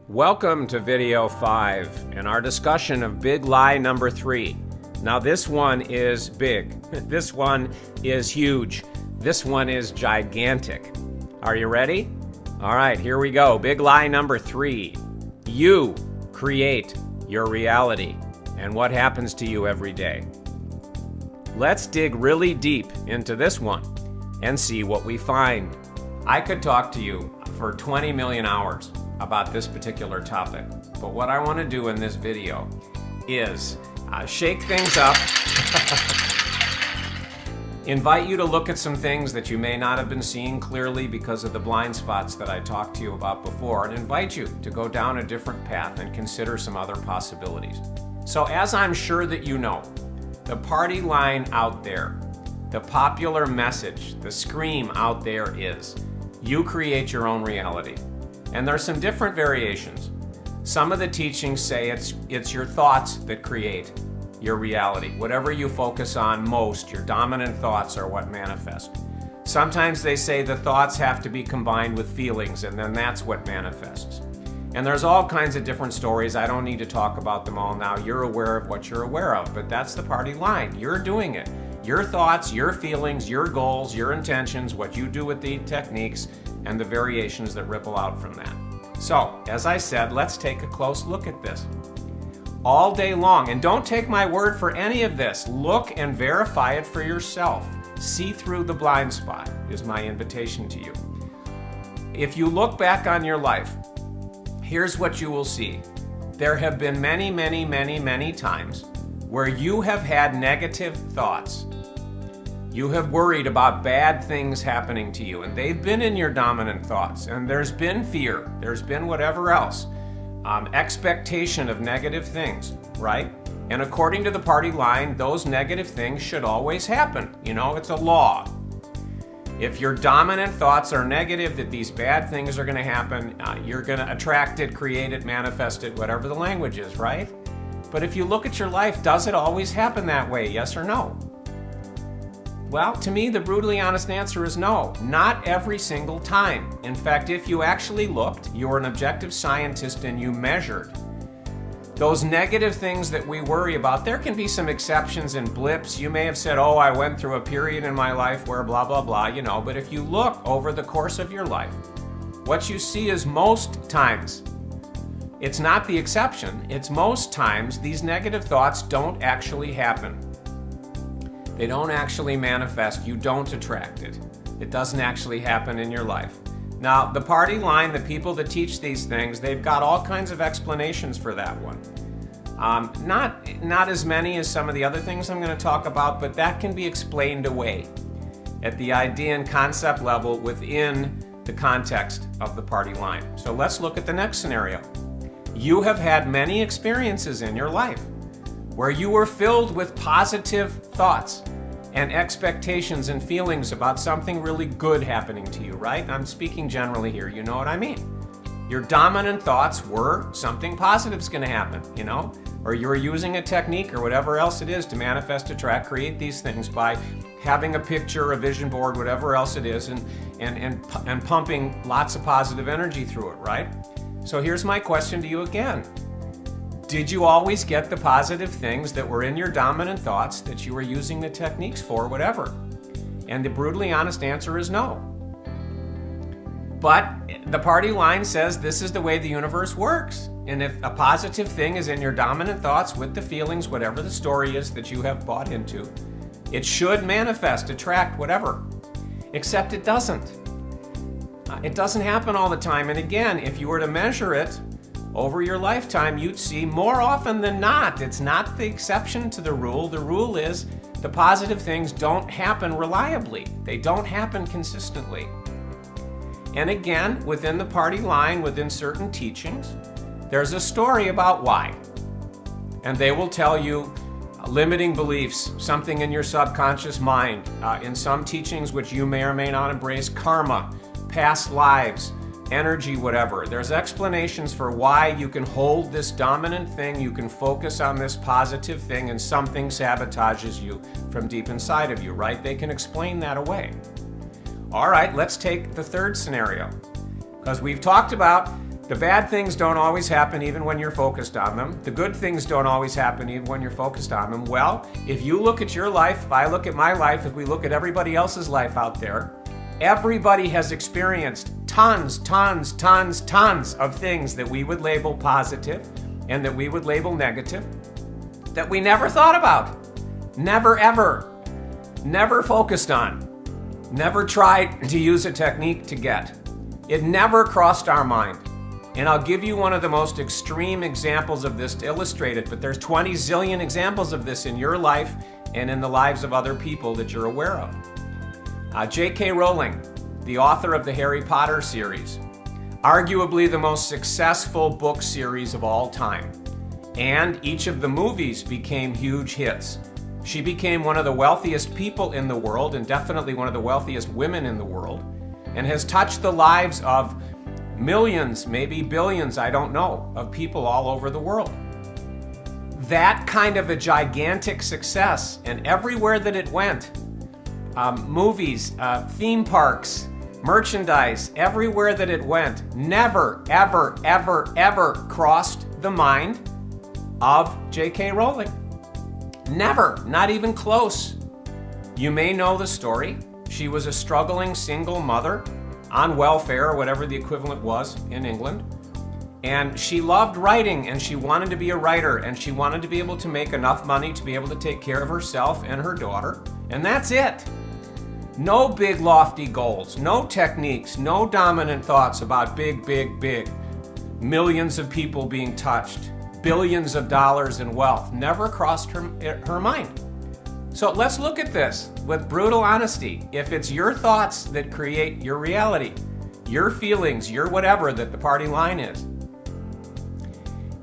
Welcome to video 5 and our discussion of big lie number 3. Now this one is big. This one is huge. This one is gigantic. Are you ready? All right, here we go. Big lie number 3. You create your reality and what happens to you every day. Let's dig really deep into this one and see what we find. I could talk to you for 20 million hours about this particular topic, but what I want to do in this video is shake things up, invite you to look at some things that you may not have been seeing clearly because of the blind spots that I talked to you about before, and invite you to go down a different path and consider some other possibilities. So as I'm sure that you know, the party line out there, the popular message, the scream out there is, you create your own reality. And there are some different variations. Some of the teachings say it's your thoughts that create your reality. Whatever you focus on most, your dominant thoughts are what manifest. Sometimes they say the thoughts have to be combined with feelings, and then that's what manifests. And there's all kinds of different stories. I don't need to talk about them all now. You're aware of what you're aware of, but that's the party line. You're doing it. Your thoughts, your feelings, your goals, your intentions, what you do with the techniques, and the variations that ripple out from that. So, as I said, let's take a close look at this. All day long, and don't take my word for any of this. Look and verify it for yourself. See through the blind spot is my invitation to you. If you look back on your life, here's what you will see. There have been many, many, many, many times where you have had negative thoughts. You have worried about bad things happening to you, and they've been in your dominant thoughts, and there's been fear, there's been whatever else, expectation of negative things, right? And according to the party line, those negative things should always happen. You know, it's a law. If your dominant thoughts are negative, that these bad things are going to happen, you're going to attract it, create it, manifest it, whatever the language is, right? But if you look at your life, does it always happen that way, yes or no? Well, to me, the brutally honest answer is no, not every single time. In fact, if you actually looked, you're an objective scientist and you measured those negative things that we worry about. There can be some exceptions and blips. You may have said, oh, I went through a period in my life where blah, blah, blah, you know, but if you look over the course of your life, what you see is most times, it's not the exception, it's most times these negative thoughts don't actually happen. They don't actually manifest. You don't attract it. It doesn't actually happen in your life. Now, the party line, the people that teach these things, they've got all kinds of explanations for that one. Not as many as some of the other things I'm going to talk about, but that can be explained away at the idea and concept level within the context of the party line. So let's look at the next scenario. You have had many experiences in your life where you were filled with positive thoughts and expectations and feelings about something really good happening to you, right? I'm speaking generally here, you know what I mean. Your dominant thoughts were something positive is going to happen, you know, or you're using a technique or whatever else it is to manifest, attract, create these things by having a picture, a vision board, whatever else it is, and pumping lots of positive energy through it, right? So here's my question to you again. Did you always get the positive things that were in your dominant thoughts that you were using the techniques for, whatever? And the brutally honest answer is no. But the party line says this is the way the universe works. And if a positive thing is in your dominant thoughts with the feelings, whatever the story is that you have bought into, it should manifest, attract, whatever. Except it doesn't. It doesn't happen all the time. And again, if you were to measure it over your lifetime, you'd see more often than not, it's not the exception to the rule. The rule is the positive things don't happen reliably. They don't happen consistently. And again, within the party line, within certain teachings, there's a story about why. And they will tell you limiting beliefs, something in your subconscious mind. In some teachings, which you may or may not embrace, karma, past lives, energy, whatever. There's explanations for why you can hold this dominant thing, you can focus on this positive thing, and something sabotages you from deep inside of you, right? They can explain that away. All right, let's take the third scenario, because we've talked about The bad things don't always happen even when you're focused on them. The good things don't always happen even when you're focused on them. Well, if you look at your life, if I look at my life, if we look at everybody else's life out there, everybody has experienced tons of things that we would label positive and that we would label negative that we never thought about. Never ever. Never focused on. Never tried to use a technique to get. It never crossed our mind. And I'll give you one of the most extreme examples of this to illustrate it, but there's 20 zillion examples of this in your life and in the lives of other people that you're aware of. J.K. Rowling, the author of the Harry Potter series, arguably the most successful book series of all time. And each of the movies became huge hits. She became one of the wealthiest people in the world and definitely one of the wealthiest women in the world, and has touched the lives of millions, maybe billions, I don't know, of people all over the world. That kind of a gigantic success, and everywhere that it went, movies, theme parks, merchandise, everywhere that it went, never, ever crossed the mind of J.K. Rowling. Never, not even close. You may know the story. She was a struggling single mother on welfare, or whatever the equivalent was in England. And she loved writing, and she wanted to be a writer, and she wanted to be able to make enough money to be able to take care of herself and her daughter. And that's it. No big lofty goals, no techniques, no dominant thoughts about big. Millions of people being touched, billions of dollars in wealth. Never crossed her mind. So let's look at this with brutal honesty. If it's your thoughts that create your reality, your feelings, your whatever that the party line is,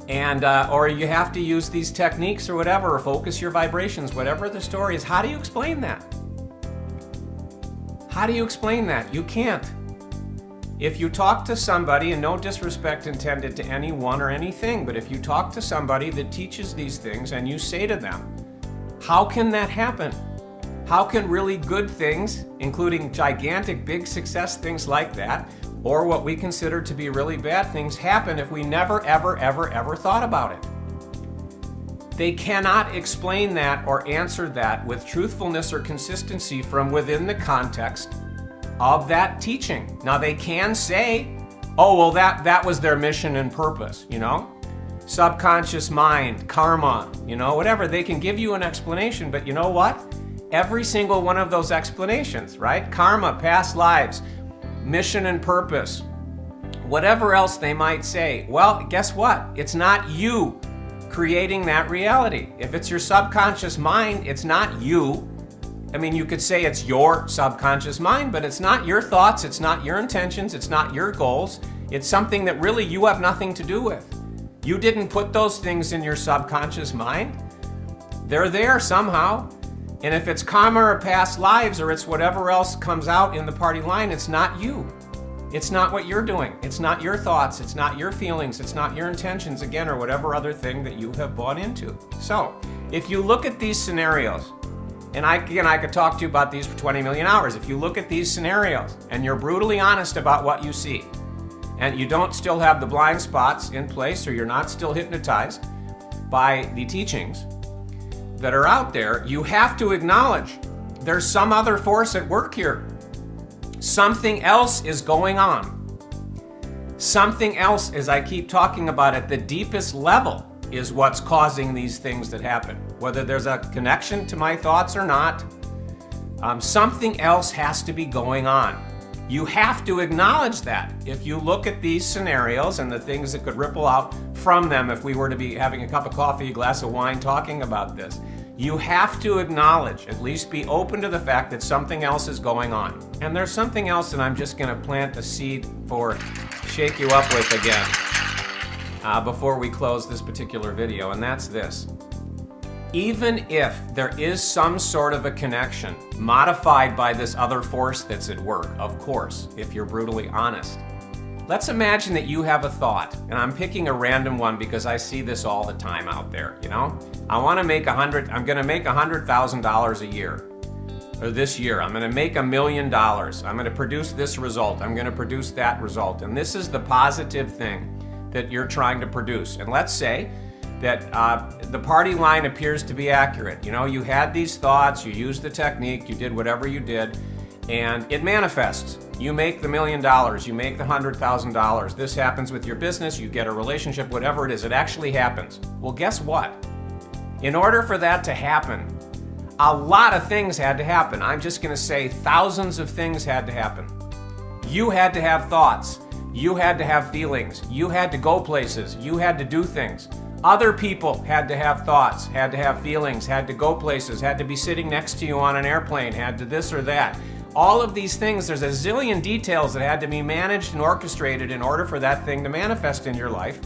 and or you have to use these techniques or whatever, or focus your vibrations, whatever the story is, how do you explain that? How do you explain that? You can't. If you talk to somebody, and no disrespect intended to anyone or anything, but if you talk to somebody that teaches these things and you say to them, how can that happen? How can really good things, including gigantic big success things like that, or what we consider to be really bad things, happen if we never ever thought about it? They cannot explain that or answer that with truthfulness or consistency from within the context of that teaching. Now they can say, oh, well, that was their mission and purpose, you know? Subconscious mind, karma, you know, whatever. They can give you an explanation, but you know what? Every single one of those explanations, right? Karma, past lives, mission and purpose, whatever else they might say. Well, guess what? It's not you creating that reality. If it's your subconscious mind, it's not you. I mean, you could say it's your subconscious mind, but it's not your thoughts, it's not your intentions, it's not your goals. It's something that really you have nothing to do with. You didn't put those things in your subconscious mind. They're there somehow. And if it's karma or past lives or it's whatever else comes out in the party line, it's not you. It's not what you're doing. It's not your thoughts. It's not your feelings. It's not your intentions, again, or whatever other thing that you have bought into. So if you look at these scenarios, and I could talk to you about these for 20 million hours. If you look at these scenarios and you're brutally honest about what you see, and you don't still have the blind spots in place, or you're not still hypnotized by the teachings that are out there, you have to acknowledge there's some other force at work here. Something else is going on. Something else, as I keep talking about at the deepest level, is what's causing these things that happen. Whether there's a connection to my thoughts or not, something else has to be going on. You have to acknowledge that. If you look at these scenarios and the things that could ripple out from them, if we were to be having a cup of coffee, a glass of wine, talking about this, you have to acknowledge, at least be open to the fact that something else is going on. And there's something else that I'm just going to plant a seed for, shake you up with again, before we close this particular video, and that's this. Even if there is some sort of a connection modified by this other force that's at work, of course, if you're brutally honest. Let's imagine that you have a thought, and I'm picking a random one because I see this all the time out there, you know? I'm gonna make $100,000 a year, or this year. I'm gonna make $1 million. I'm gonna produce this result. I'm gonna produce that result. And this is the positive thing that you're trying to produce. And let's say that the party line appears to be accurate. You know, you had these thoughts, you used the technique, you did whatever you did, and it manifests. You make the $1 million, you make the $100,000. This happens with your business, you get a relationship, whatever it is, it actually happens. Well, guess what? In order for that to happen, a lot of things had to happen. I'm just going to say thousands of things had to happen. You had to have thoughts. You had to have feelings. You had to go places. You had to do things. Other people had to have thoughts, had to have feelings, had to go places, had to be sitting next to you on an airplane, had to this or that. All of these things, there's a zillion details that had to be managed and orchestrated in order for that thing to manifest in your life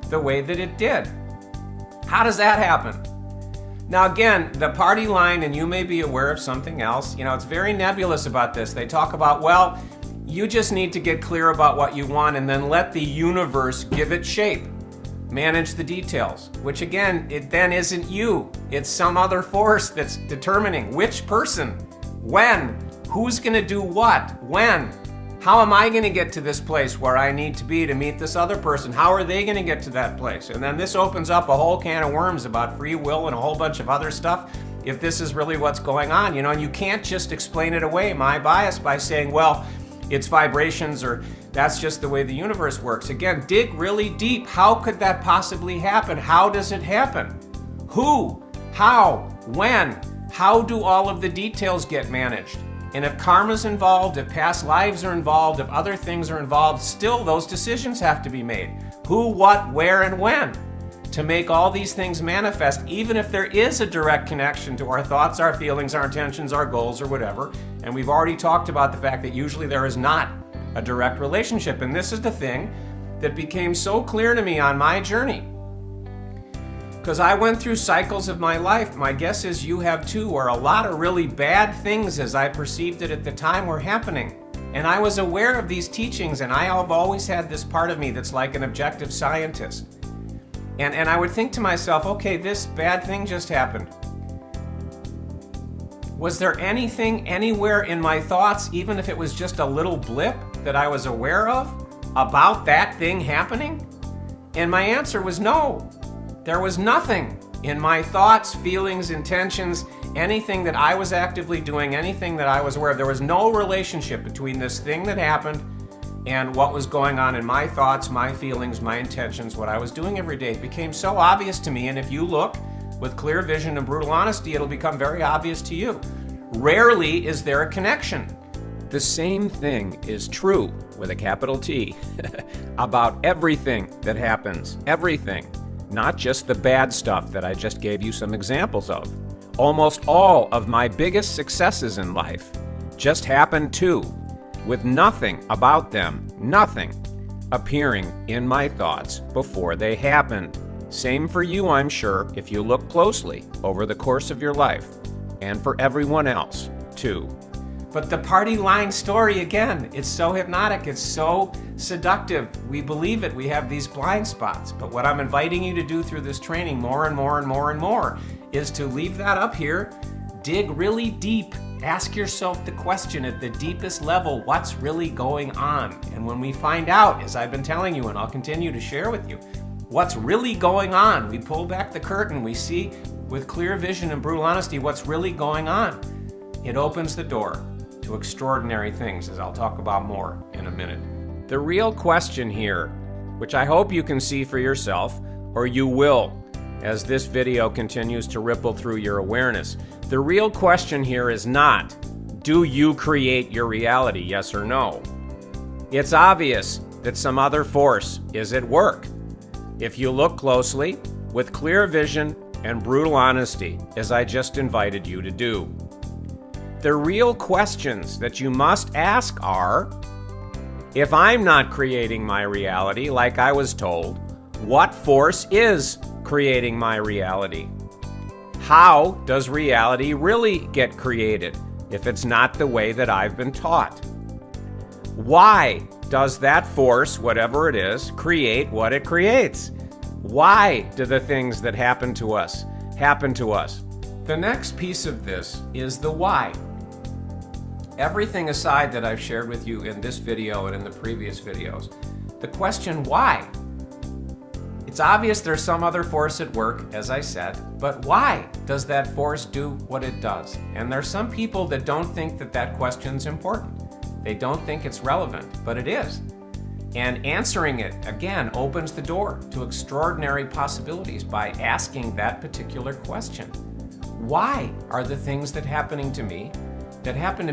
the way that it did. How does that happen? Now again, the party line, and you may be aware of something else, you know, it's very nebulous about this. They talk about, well, you just need to get clear about what you want and then let the universe give it shape. Manage the details, which again, it then isn't you. It's some other force that's determining which person, when, who's gonna do what, when. How am I gonna get to this place where I need to be to meet this other person? How are they gonna get to that place? And then this opens up a whole can of worms about free will and a whole bunch of other stuff, if this is really what's going on, you know, and you can't just explain it away, my bias, by saying, well, it's vibrations or that's just the way the universe works. Again, dig really deep. How could that possibly happen? How does it happen? Who? How? When? How do all of the details get managed? And if karma's involved, if past lives are involved, if other things are involved, still those decisions have to be made. Who, what, where, and when to make all these things manifest, even if there is a direct connection to our thoughts, our feelings, our intentions, our goals, or whatever. And we've already talked about the fact that usually there is not a direct relationship. And this is the thing that became so clear to me on my journey. Because I went through cycles of my life, my guess is you have too, where a lot of really bad things as I perceived it at the time were happening. And I was aware of these teachings, and I have always had this part of me that's like an objective scientist. And I would think to myself, okay, this bad thing just happened. Was there anything anywhere in my thoughts, even if it was just a little blip that I was aware of, about that thing happening? And my answer was no. There was nothing in my thoughts, feelings, intentions, anything that I was actively doing, anything that I was aware of. There was no relationship between this thing that happened and what was going on in my thoughts, my feelings, my intentions, what I was doing every day. It became so obvious to me, and if you look with clear vision and brutal honesty, it'll become very obvious to you. Rarely is there a connection. The same thing is true, with a capital T, about everything that happens. Everything. Not just the bad stuff that I just gave you some examples of. Almost all of my biggest successes in life just happened too, with nothing about them, nothing, appearing in my thoughts before they happened. Same for you, I'm sure, if you look closely over the course of your life, and for everyone else, too. But the party line story, again, it's so hypnotic, it's so seductive. We believe it, we have these blind spots. But what I'm inviting you to do through this training more and more and more and more is to leave that up here, dig really deep, ask yourself the question at the deepest level, what's really going on? And when we find out, as I've been telling you, and I'll continue to share with you, what's really going on, we pull back the curtain, we see with clear vision and brutal honesty what's really going on. It opens the door to extraordinary things, as I'll talk about more in a minute. The real question here, which I hope you can see for yourself, or you will, as this video continues to ripple through your awareness. The real question here is not, do you create your reality, yes or no? It's obvious that some other force is at work. If you look closely, with clear vision and brutal honesty, as I just invited you to do. The real questions that you must ask are, if I'm not creating my reality like I was told, what force is creating my reality? How does reality really get created if it's not the way that I've been taught? Why does that force, whatever it is, create what it creates? Why do the things that happen to us happen to us? The next piece of this is the why. Everything aside that I've shared with you in this video and in the previous videos, the question why? It's obvious there's some other force at work, as I said, but why does that force do what it does? And there's some people that don't think that that question's important. They don't think it's relevant, but it is. And answering it, again, opens the door to extraordinary possibilities by asking that particular question. Why are the things that happen to me happen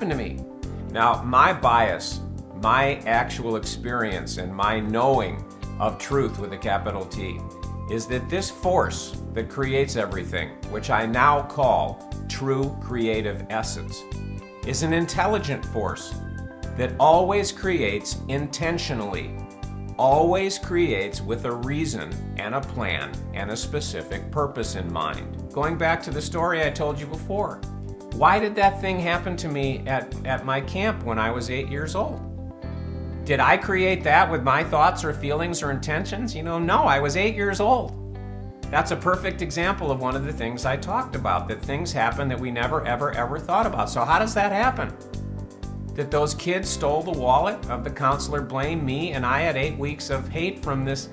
to me? Now, my bias, my actual experience, and my knowing of truth with a capital T is that this force that creates everything, which I now call true creative essence, is an intelligent force that always creates intentionally, always creates with a reason and a plan and a specific purpose in mind. Going back to the story I told you before, why did that thing happen to me at my camp when I was 8 years old? Did I create that with my thoughts or feelings or intentions? No, I was 8 years old. That's a perfect example of one of the things I talked about, that things happen that we never, ever thought about. So how does that happen? That those kids stole the wallet of the counselor, blamed me, and I had 8 weeks of hate from this.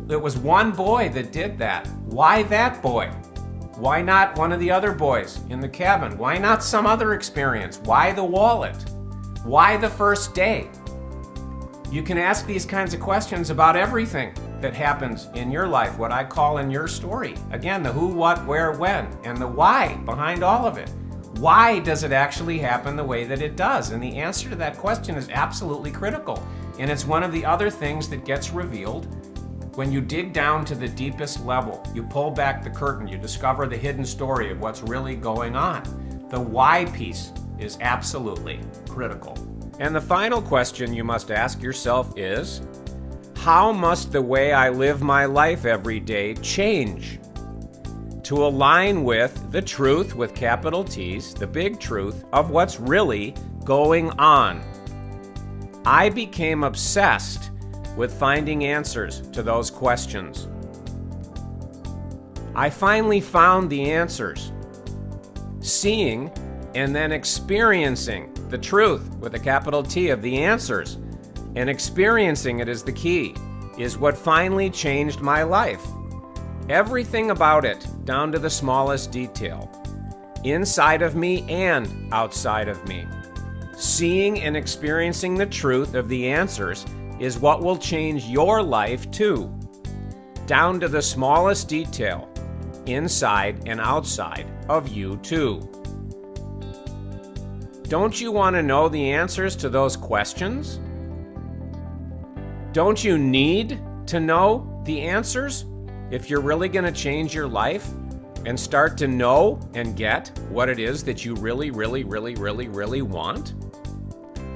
It was one boy that did that. Why that boy? Why not one of the other boys in the cabin? Why not some other experience? Why the wallet? Why the first day? You can ask these kinds of questions about everything that happens in your life, what I call in your story. Again, the who, what, where, when, and the why behind all of it. Why does it actually happen the way that it does? And the answer to that question is absolutely critical. And it's one of the other things that gets revealed when you dig down to the deepest level. You pull back the curtain, you discover the hidden story of what's really going on. The why piece is absolutely critical. And the final question you must ask yourself is, how must the way I live my life every day change to align with the truth with capital T's, the big truth of what's really going on? I became obsessed with finding answers to those questions. I finally found the answers. Seeing and then experiencing the truth with a capital T of the answers, and experiencing it is the key, is what finally changed my life. Everything about it, down to the smallest detail, inside of me and outside of me. Seeing and experiencing the truth of the answers is what will change your life too, down to the smallest detail, inside and outside of you too. Don't you want to know the answers to those questions? Don't you need to know the answers if you're really going to change your life and start to know and get what it is that you really want?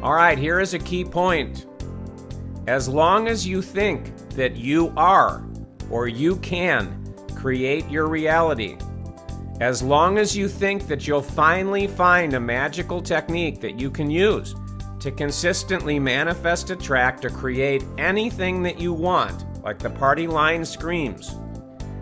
All right, here is a key point. As long as you think that you are or you can create your reality, as long as you think that you'll finally find a magical technique that you can use to consistently manifest, attract, or create anything that you want, like the party line screams,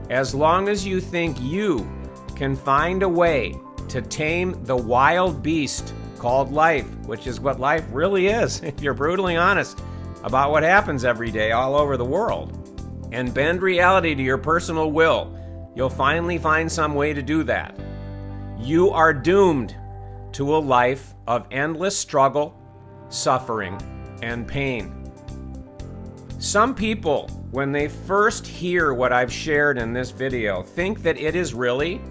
as long as you think you can find a way to tame the wild beast called life, which is what life really is, if you're brutally honest about what happens every day all over the world, and bend reality to your personal will, you'll finally find some way to do that. You are doomed to a life of endless struggle, suffering, and pain. Some people, when they first hear what I've shared in this video, think that it is really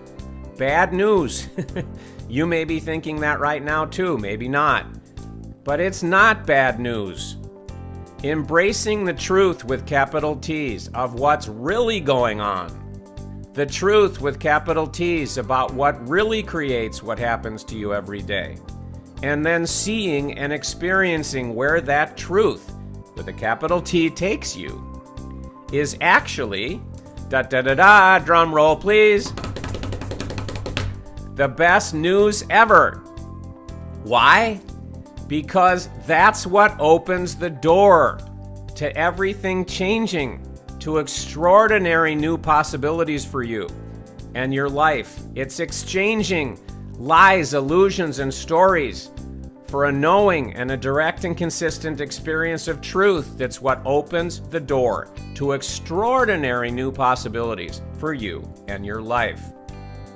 bad news. You may be thinking that right now too, maybe not. But it's not bad news. Embracing the truth with capital T's of what's really going on. The truth with capital T's about what really creates what happens to you every day. And then seeing and experiencing where that truth with a capital T takes you is actually, drum roll please, the best news ever. Why? Because that's what opens the door to everything changing, to extraordinary new possibilities for you and your life. It's exchanging lies, illusions, and stories for a knowing and a direct and consistent experience of truth that's what opens the door to extraordinary new possibilities for you and your life.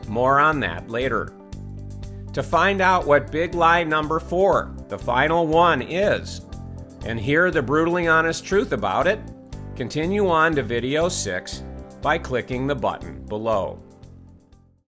More on that later. To find out what big lie number 4, the final one, is, and hear the brutally honest truth about it, continue on to video 6 by clicking the button below.